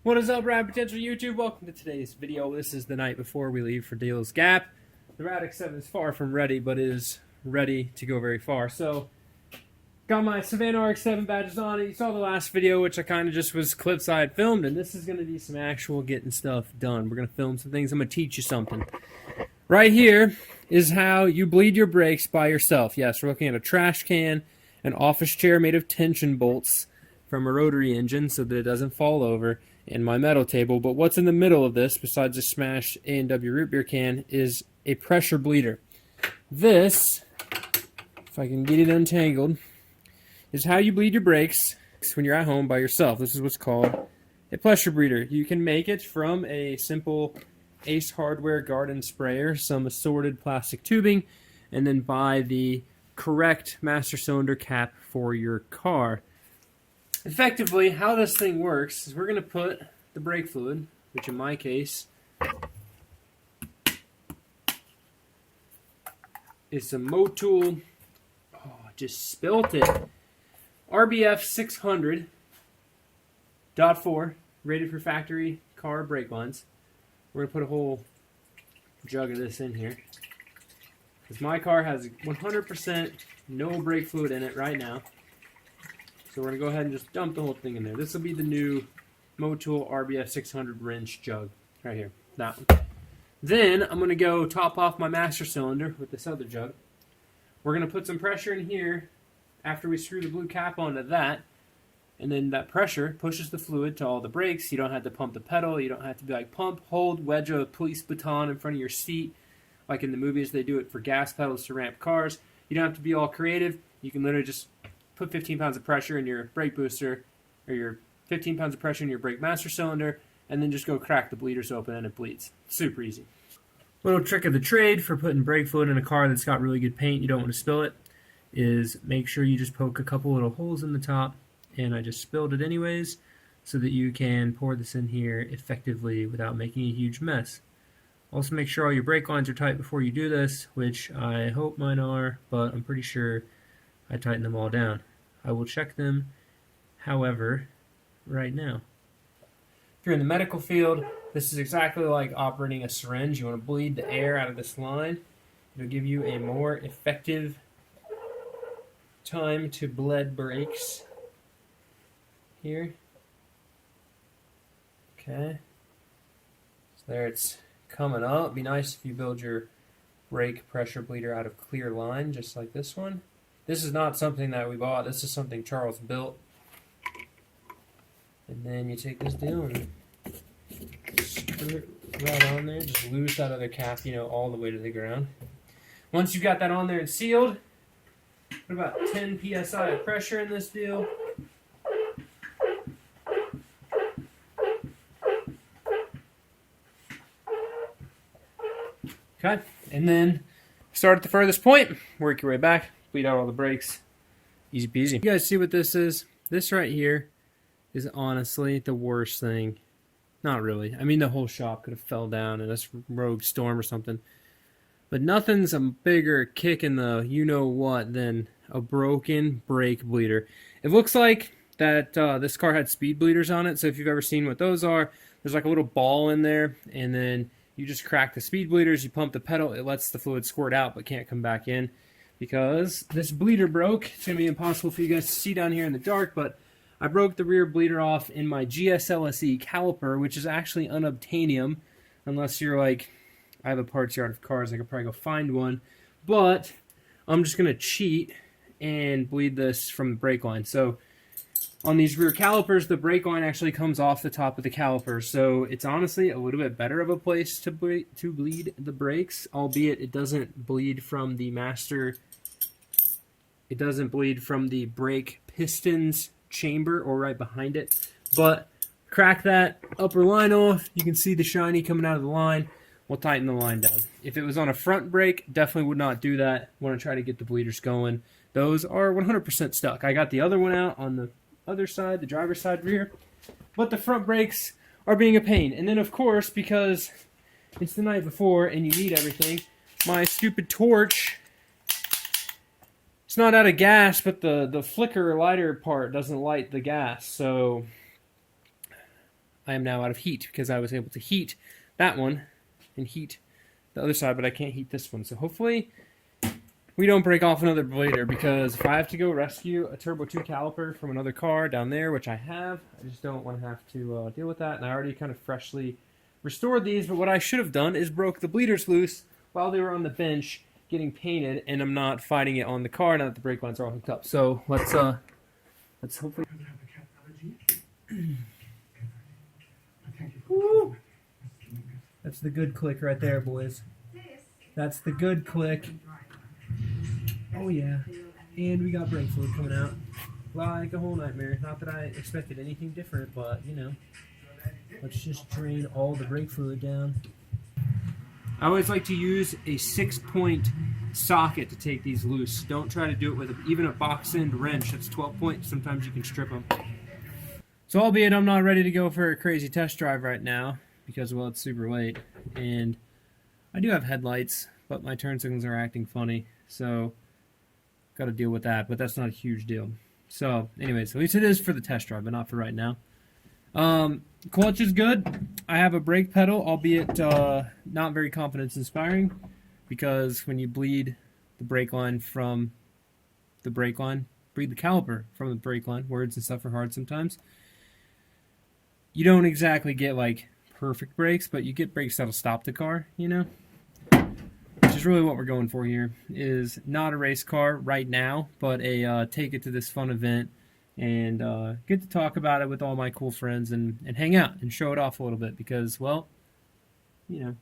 What is up, Rad Potential YouTube? Welcome to today's video. This is the night before we leave for Deals Gap. The RADX7 is far from ready, but is ready to go very far. So, got my Savannah RX7 badges on. You saw the last video, which I kind of just was clips I had filmed, and this is going to be some actual getting stuff done. We're going to film some things. I'm going to teach you something. Right here is how you bleed your brakes by yourself. Yes, we're looking at a trash can, an office chair made of tension bolts from a rotary engine so that it doesn't fall over, and my metal table. But what's in the middle of this, besides a smashed A&W root beer can, is a pressure bleeder. This, if I can get it untangled, is how you bleed your brakes when you're at home by yourself. This is what's called a pressure bleeder. You can make it from a simple Ace Hardware garden sprayer, some assorted plastic tubing, and then buy the correct master cylinder cap for your car. Effectively, how this thing works is we're going to put the brake fluid, which in my case is some Motul, oh, I just spilt it, RBF600.4, rated for factory car brake lines. We're going to put a whole jug of this in here, because my car has 100% no brake fluid in it right now. So we're going to go ahead and just dump the whole thing in there. This will be the new Motul RBF600 wrench jug right here. That one. Then I'm going to go top off my master cylinder with this other jug. We're going to put some pressure in here after we screw the blue cap onto that. And then that pressure pushes the fluid to all the brakes. You don't have to pump the pedal. You don't have to be like pump, hold, wedge a police baton in front of your seat. Like in the movies they do it for gas pedals to ramp cars. You don't have to be all creative. You can literally just put 15 pounds of pressure in your brake booster, or your 15 pounds of pressure in your brake master cylinder, and then just go crack the bleeders open and it bleeds. Super easy. Little trick of the trade for putting brake fluid in a car that's got really good paint, you don't want to spill it, is make sure you just poke a couple little holes in the top, and I just spilled it anyways, so that you can pour this in here effectively without making a huge mess. Also make sure all your brake lines are tight before you do this, which I hope mine are, but I'm pretty sure I tighten them all down. I will check them, however, right now. If you're in the medical field, this is exactly like operating a syringe. You want to bleed the air out of this line. It'll give you a more effective time to bled brakes. Here. Okay. So there it's coming up. It'd be nice if you build your brake pressure bleeder out of clear line, just like this one. This is not something that we bought. This is something Charles built. And then you take this deal and screw it right on there. Just lose that other cap, all the way to the ground. Once you've got that on there and sealed, put about 10 psi of pressure in this deal. Okay, and then start at the furthest point, work your way back. Bleed out all the brakes. Easy peasy. You guys see what this is? This right here is honestly the worst thing. Not really. I mean, the whole shop could have fell down in this rogue storm or something. But nothing's a bigger kick in the you-know-what than a broken brake bleeder. It looks like that this car had speed bleeders on it. So if you've ever seen what those are, there's like a little ball in there. And then you just crack the speed bleeders. You pump the pedal. It lets the fluid squirt out but can't come back in. Because this bleeder broke. It's going to be impossible for you guys to see down here in the dark, but I broke the rear bleeder off in my GSLSE caliper, which is actually unobtainium, unless you're like, I have a parts yard of cars, I could probably go find one, but I'm just going to cheat and bleed this from the brake line. So on these rear calipers, the brake line actually comes off the top of the caliper, so it's honestly a little bit better of a place to bleed the brakes, albeit it doesn't bleed from the master. It doesn't bleed from the brake pistons chamber or right behind it. But crack that upper line off. You can see the shiny coming out of the line. We'll tighten the line down. If it was on a front brake, definitely would not do that. Want to try to get the bleeders going. Those are 100% stuck. I got the other one out on the other side, the driver's side rear. But the front brakes are being a pain. And then, of course, because it's the night before and you need everything, my stupid torch, it's not out of gas, but the flicker lighter part doesn't light the gas. So I am now out of heat because I was able to heat that one and heat the other side, but I can't heat this one. So hopefully we don't break off another blader, because if I have to go rescue a Turbo 2 caliper from another car down there, which I have, I just don't want to have to deal with that. And I already kind of freshly restored these, but what I should have done is broke the bleeders loose while they were on the bench getting painted, and I'm not fighting it on the car now that the brake lines are all hooked up. So let's hopefully. Woo! That's the good click right there, boys. That's the good click. Oh yeah, and we got brake fluid coming out like a whole nightmare. Not that I expected anything different, but you know, let's just drain all the brake fluid down. I always like to use a 6-point socket to take these loose. Don't try to do it with even a box end wrench. That's 12 points. Sometimes you can strip them. So albeit I'm not ready to go for a crazy test drive right now because, well, it's super late, and I do have headlights, but my turn signals are acting funny, so got to deal with that, but that's not a huge deal. So anyways, at least it is for the test drive, but not for right now. Clutch is good. I have a brake pedal, albeit not very confidence inspiring, because when you bleed the brake line from the brake line, bleed the caliper from the brake line, words and stuff are hard sometimes, you don't exactly get like perfect brakes, but you get brakes that'll stop the car, you know? Which is really what we're going for here, is not a race car right now, but a take it to this fun event and get to talk about it with all my cool friends and hang out and show it off a little bit, because, well, you know,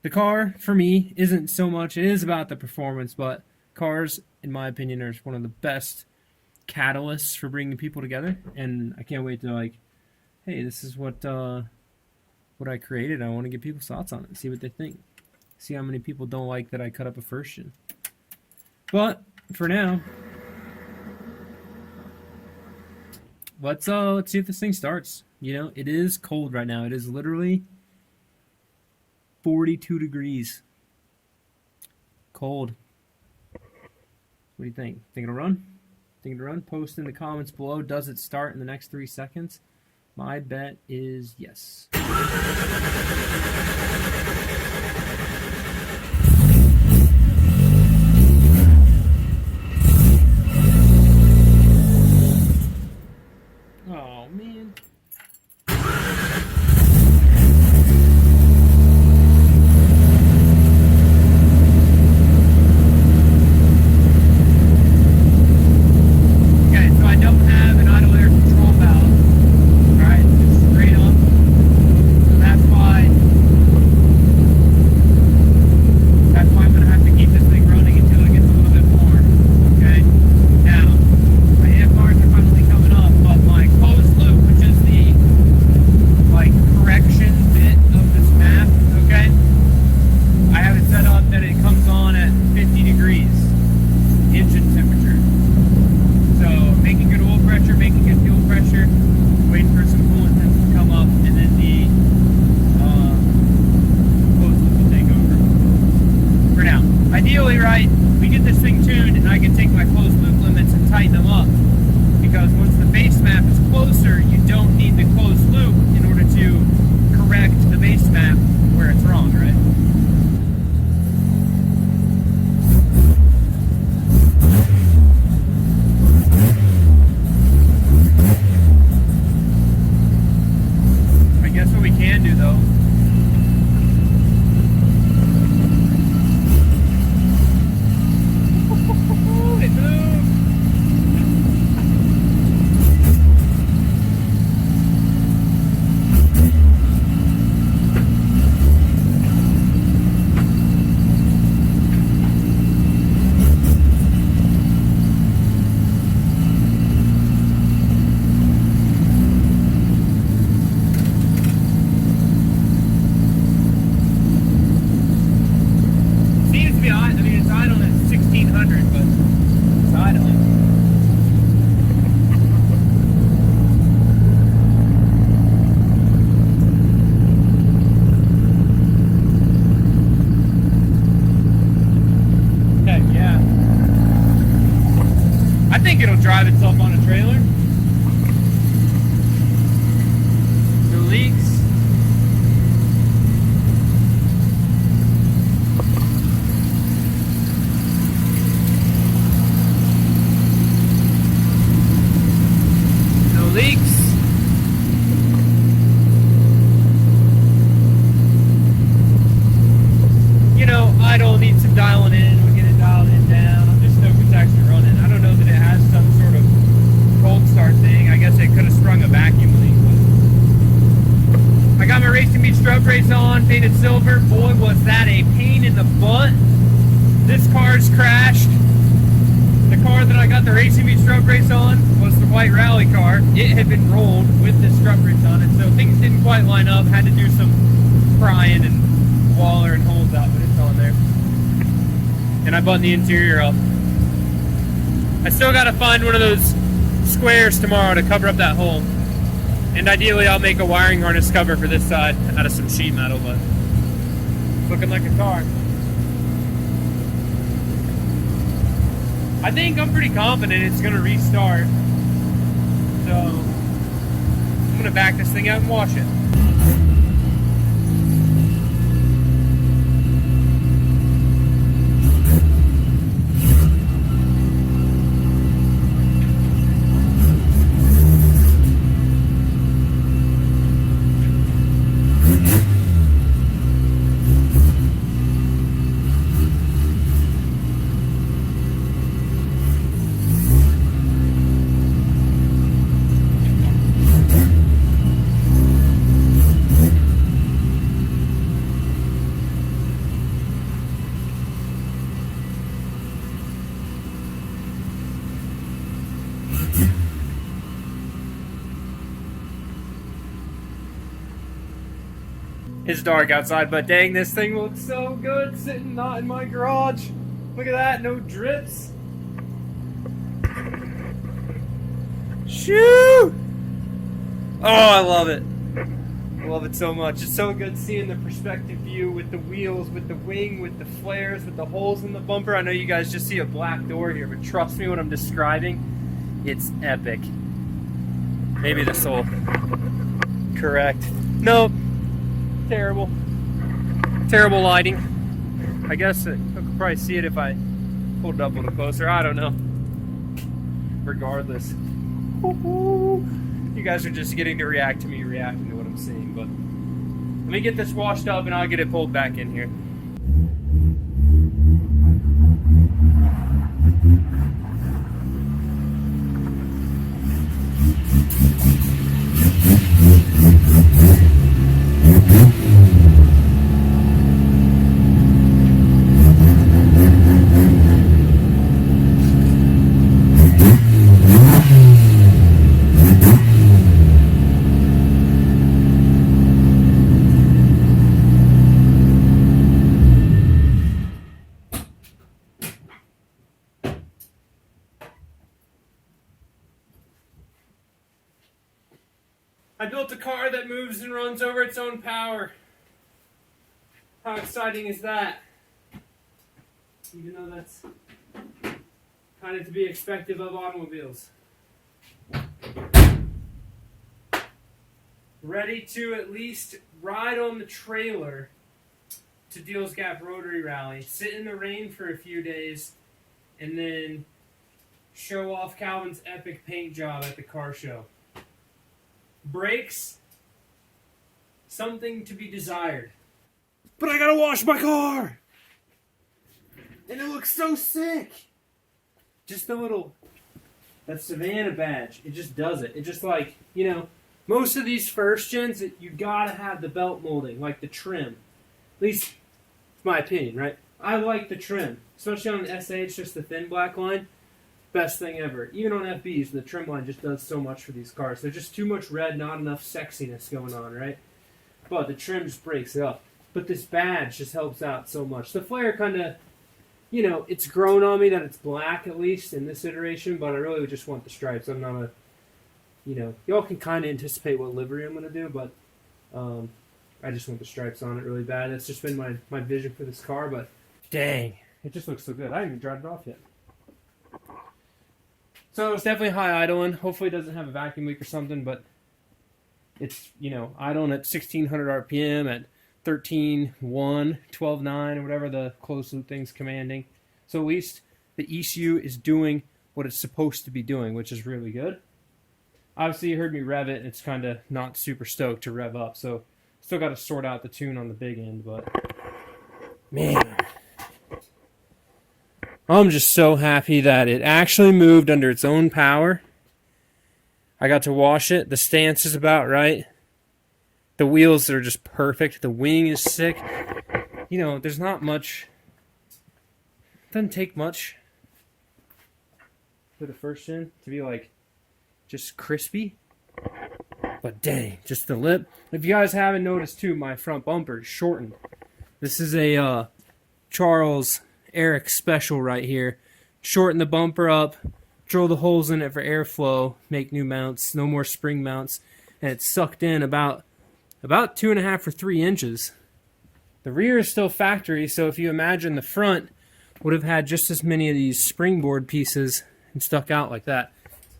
the car for me isn't so much, it is about the performance, but cars, in my opinion, are one of the best catalysts for bringing people together, and I can't wait to, like, hey, this is what I created. I want to get people's thoughts on it, see what they think. See how many people don't like that I cut up a first gen. But for now, let's see if this thing starts. You know, it is cold right now. It is literally 42 degrees. Cold. What do you think? Think it'll run? Think it'll run? Post in the comments below. Does it start in the next 3 seconds? My bet is yes. Oh, man. Okay, so I don't have an idle air control valve. Alright, just straight up. So that's why I'm going to have to keep this thing running until it gets a little bit warm. Okay? Now, my AFRs are finally coming up, but my closed loop, which is the, like, correction bit of this map, okay? I have it set up that it comes on at 50 degrees engine temperature. So, making good oil pressure, making good fuel pressure, waiting for some coolant temps to come up, and then the closed loop will take over. For now. Ideally, right, we get this thing tuned and I can take my closed loop limits and tighten them up. Because once the base map is closer, you don't need the closed loop in order to correct the base map where it's wrong, right? I guess what we can do, though, it moved! Seems to be on, I mean, it's idling at 1600, but it's idling. Heck yeah. I think it'll drive itself on a trailer. So leaks. No leaks. You know, idle needs some dialing in. We'll get it dialed in down. I'm just stoked it's actually running. I don't know that it has some sort of cold start thing. I guess it could have sprung a vacuum leak. But I got my Racing Beach strut brace on, painted silver. Boy, was that a pain in the butt. This car's crashed. The car that I got the Racing Beach strut brace on was the white rally car. It had been rolled with this strut brace on it, so things didn't quite line up. Had to do some prying and waller and holes out, but it's on there. And I buttoned the interior up. I still gotta find one of those squares tomorrow to cover up that hole. And ideally I'll make a wiring harness cover for this side out of some sheet metal, but it's looking like a car. I think I'm pretty confident it's gonna restart. So I'm gonna back this thing out and wash it. It's dark outside, but dang, this thing looks so good sitting not in my garage. Look at that, no drips. Shoo! Oh, I love it. I love it so much. It's so good seeing the perspective view with the wheels, with the wing, with the flares, with the holes in the bumper. I know you guys just see a black door here, but trust me when I'm describing, it's epic. Maybe this will correct. No. Terrible. Terrible lighting. I guess I could probably see it if I pulled it up a little closer. I don't know. Regardless. You guys are just getting to react to me reacting to what I'm saying, but let me get this washed up and I'll get it pulled back in here. I built a car that moves and runs over its own power. How exciting is that? Even though that's kind of to be expected of automobiles. Ready to at least ride on the trailer to Deals Gap Rotary Rally, sit in the rain for a few days, and then show off Calvin's epic paint job at the car show. Brakes, something to be desired. But I gotta wash my car! And it looks so sick! Just the little, that Savannah badge, it just does it. It just like, you know, most of these first gens, you gotta have the belt molding, like the trim. At least, it's my opinion, right? I like the trim, especially on the SA, it's just the thin black line. Best thing ever. Even on FBs, the trim line just does so much for these cars. There's just too much red, not enough sexiness going on, right? But the trim just breaks it up. But this badge just helps out so much. The flare kind of, you know, it's grown on me that it's black, at least, in this iteration, but I really would just want the stripes. I'm not a, you know, y'all can kind of anticipate what livery I'm going to do, but I just want the stripes on it really bad. That's just been my vision for this car, but dang, it just looks so good. I haven't even dried it off yet. So it's definitely high idling. Hopefully it doesn't have a vacuum leak or something, but It's, you know, idling at 1600 RPM at 13.1, 12.9, or whatever the closed loop thing's commanding. So at least the ECU is doing what it's supposed to be doing, which is really good. Obviously, you heard me rev it, and it's kind of not super stoked to rev up. So still got to sort out the tune on the big end, but man, I'm just so happy that it actually moved under its own power. I got to wash it. The stance is about right. The wheels are just perfect. The wing is sick. You know, there's not much. It doesn't take much for the first gen to be like just crispy. But dang, just the lip. If you guys haven't noticed too, my front bumper is shortened. This is a Charles Eric special right here. Shorten the bumper up, drill the holes in it for airflow, make new mounts, no more spring mounts, and it's sucked in about 2.5 or 3 inches. The rear is still factory, so if you imagine the front would have had just as many of these springboard pieces and stuck out like that.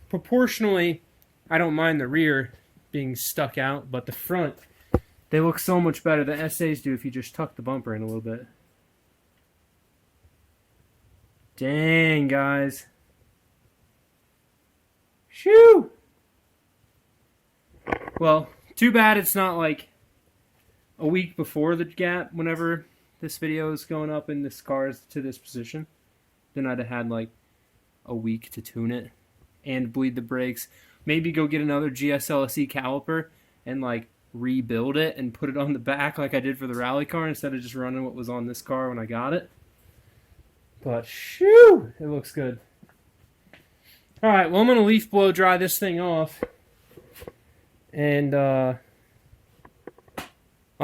Proportionally, I don't mind the rear being stuck out, but the front, they look so much better. The SAs do if you just tuck the bumper in a little bit. Dang, guys. Shoo! Well, too bad it's not like a week before the gap whenever this video is going up and this car is to this position. Then I'd have had like a week to tune it and bleed the brakes. Maybe go get another GSLSE caliper and like rebuild it and put it on the back like I did for the rally car instead of just running what was on this car when I got it. But shoo, it looks good. Alright, well I'm going to leaf blow dry this thing off. And I'm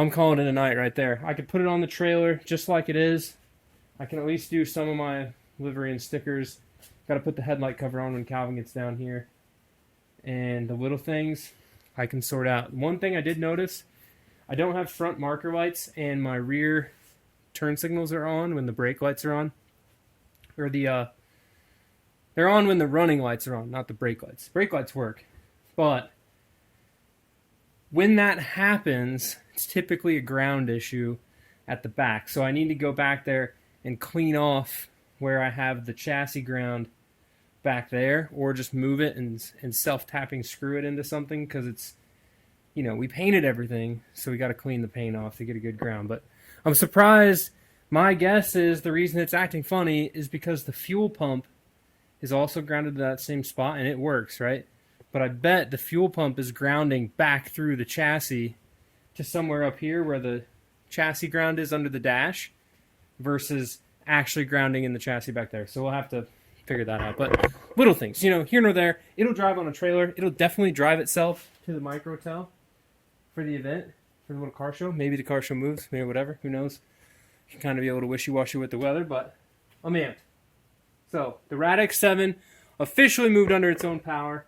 calling it a night right there. I could put it on the trailer just like it is. I can at least do some of my livery and stickers. Got to put the headlight cover on when Calvin gets down here. And the little things I can sort out. One thing I did notice, I don't have front marker lights and my rear turn signals are on when the brake lights are on. Or they're on when the running lights are on, not the brake lights. Brake lights work. But when that happens, it's typically a ground issue at the back. So I need to go back there and clean off where I have the chassis ground back there, or just move it and self-tapping screw it into something, because it's, you know, we painted everything, so we got to clean the paint off to get a good ground. But I'm surprised. My guess is the reason it's acting funny is because the fuel pump is also grounded to that same spot, and it works, right? But I bet the fuel pump is grounding back through the chassis to somewhere up here where the chassis ground is under the dash versus actually grounding in the chassis back there. So we'll have to figure that out. But little things, you know, here nor there. It'll drive on a trailer. It'll definitely drive itself to the microtel for the event, for the little car show. Maybe the car show moves, maybe whatever. Who knows? You can kind of be a little wishy-washy with the weather, but I'm amped. So the RADX7 officially moved under its own power,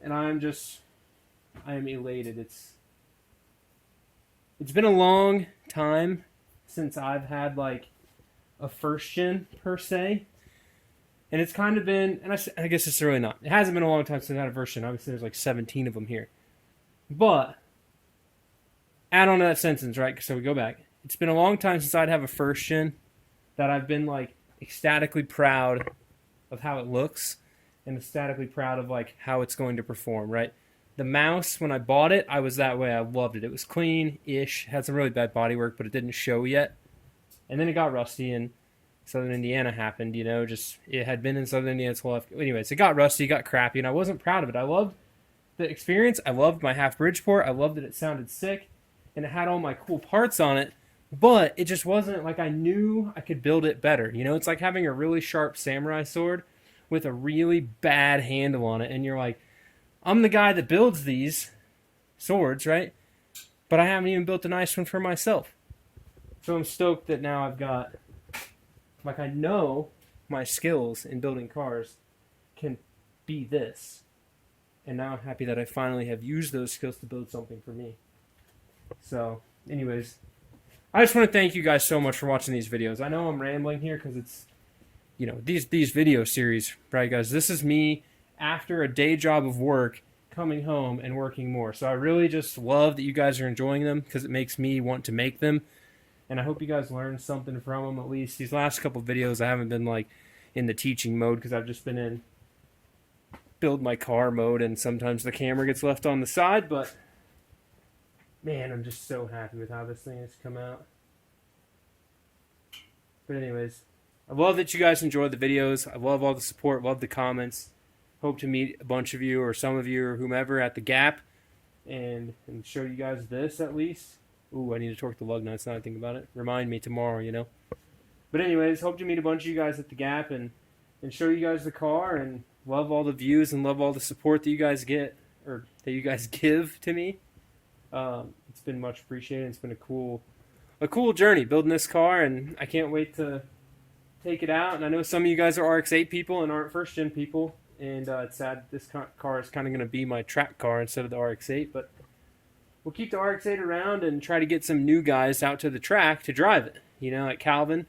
and I am elated. It's been a long time since I've had like a first gen per se, and it's kind of been, and I guess it's really not. It hasn't been a long time since I had a first gen. Obviously, there's like 17 of them here, but add on to that sentence, right? So we go back. It's been a long time since I'd have a first gen that I've been like ecstatically proud of how it looks and ecstatically proud of like how it's going to perform, right? The mouse, when I bought it, I was that way. I loved it. It was clean-ish, had some really bad bodywork, but it didn't show yet. And then it got rusty, and Southern Indiana happened, you know, just it had been in Southern Indiana its whole life. Anyways, it got rusty, it got crappy, and I wasn't proud of it. I loved the experience. I loved my half Bridgeport. I loved that it sounded sick, and it had all my cool parts on it. But it just wasn't like I knew I could build it better. You know, it's like having a really sharp samurai sword with a really bad handle on it. And you're like, I'm the guy that builds these swords, right? But I haven't even built a nice one for myself. So I'm stoked that now I've got, like, I know my skills in building cars can be this. And now I'm happy that I finally have used those skills to build something for me. So, anyways, I just want to thank you guys so much for watching these videos. I know I'm rambling here because it's, you know, these video series, right, guys? This is me after a day job of work coming home and working more. So I really just love that you guys are enjoying them because it makes me want to make them. And I hope you guys learned something from them. At least these last couple videos I haven't been like in the teaching mode because I've just been in build my car mode, and sometimes the camera gets left on the side, but man, I'm just so happy with how this thing has come out. But anyways, I love that you guys enjoyed the videos. I love all the support, love the comments. Hope to meet a bunch of you or some of you or whomever at the Gap and show you guys this at least. Ooh, I need to torque the lug nuts now I think about it. Remind me tomorrow, you know. But anyways, hope to meet a bunch of you guys at the Gap and show you guys the car, and love all the views and love all the support that you guys get or that you guys give to me. It's been much appreciated. It's been a cool journey building this car, and I can't wait to take it out. And I know some of you guys are RX-8 people and aren't first-gen people, and it's sad this car is kind of going to be my track car instead of the RX-8, but we'll keep the RX-8 around and try to get some new guys out to the track to drive it. You know, like Calvin,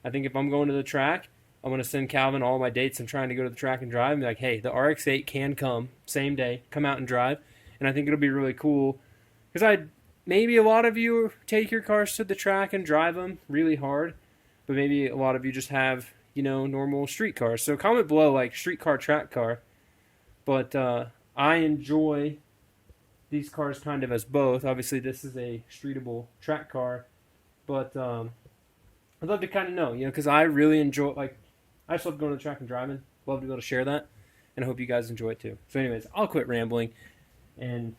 I think if I'm going to the track, I'm going to send Calvin all my dates I'm trying to go to the track and drive and be like, hey, the RX-8 can come same day, come out and drive. And I think it'll be really cool because maybe a lot of you take your cars to the track and drive them really hard, but maybe a lot of you just have, you know, normal street cars. So comment below, like, street car, track car. But I enjoy these cars kind of as both. Obviously, this is a streetable track car, but I'd love to kind of know, you know, because I really enjoy, like, I just love going to the track and driving. Love to be able to share that, and I hope you guys enjoy it too. So anyways, I'll quit rambling, and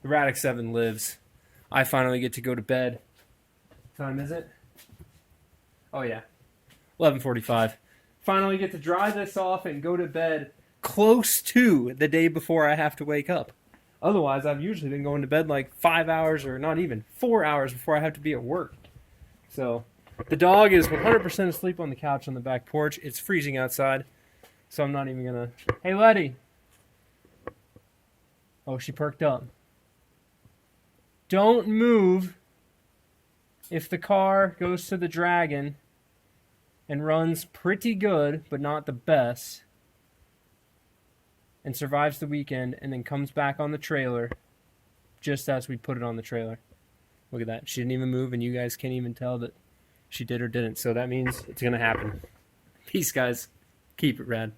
the RADX7 lives. I finally get to go to bed. What time is it? Oh yeah, 11:45. Finally get to dry this off and go to bed close to the day before I have to wake up. Otherwise, I've usually been going to bed like 5 hours or not even 4 hours before I have to be at work. So the dog is 100% asleep on the couch on the back porch. It's freezing outside, so I'm not even going to... Hey, Letty. Oh, she perked up. Don't move if the car goes to the Dragon and runs pretty good, but not the best, and survives the weekend and then comes back on the trailer just as we put it on the trailer. Look at that. She didn't even move, and you guys can't even tell that she did or didn't. So that means it's going to happen. Peace, guys. Keep it rad.